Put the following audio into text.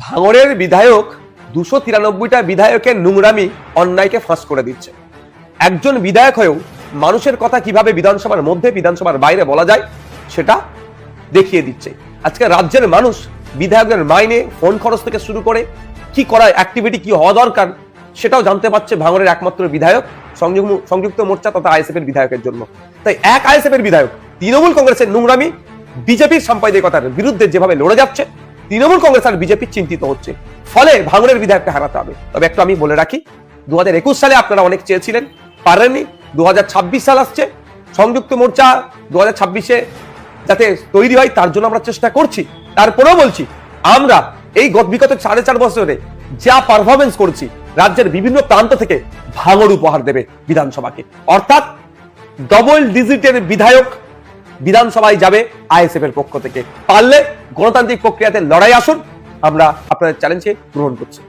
ভাঙড়ের বিধায়ক 293টা বিধায়কের নোংরামি অন্যায়কে ফাঁস করে দিচ্ছে। একজন বিধায়ক হয়েও মানুষের কথা কিভাবে বিধানসভার মধ্যে বিধানসভার বাইরে বলা যায় সেটা দেখিয়ে দিচ্ছে। আজকে রাজ্যের মানুষ বিধায়কের মাইনে, ফোন খরচ থেকে শুরু করে কি করা অ্যাক্টিভিটি কি হওয়া দরকার সেটাও জানতে পারছে ভাঙড়ের একমাত্র বিধায়ক সংযুক্ত মোর্চা তথা আইএসএফ এর বিধায়কের জন্য। তাই এক আইএসএফ এর বিধায়ক তৃণমূল কংগ্রেসের নোংরামি, বিজেপির সাম্প্রদায়িকতার বিরুদ্ধে যেভাবে লড়ে যাচ্ছে, তৃণমূল কংগ্রেস আর বিজেপি চিন্তিত হচ্ছে। ফলে ভাঙড়ের বিধায়ককে হারাতে হবে। তবে একটু আমি বলে রাখি, 2021 সালে আপনারা অনেক চেয়েছিলেন, পারেননি। 2026 সাল আসছে, সংযুক্ত মোর্চা 2026-এ যাতে তৈরি হয় তার জন্য আমরা চেষ্টা করছি। তারপরেও বলছি, আমরা এই বিগত 4.5 বছরে যা পারফরমেন্স করছি, রাজ্যের বিভিন্ন প্রান্ত থেকে ভাঙড় উপহার দেবে বিধানসভাকে। অর্থাৎ ডবল ডিজিটের বিধায়ক বিধানসভায় যাবে আইএসএফ এর পক্ষ থেকে। পারলে গণতান্ত্রিক প্রক্রিয়াতে লড়াই আসুন, আমরা আপনাদের চ্যালেঞ্জে গ্রহণ করছি।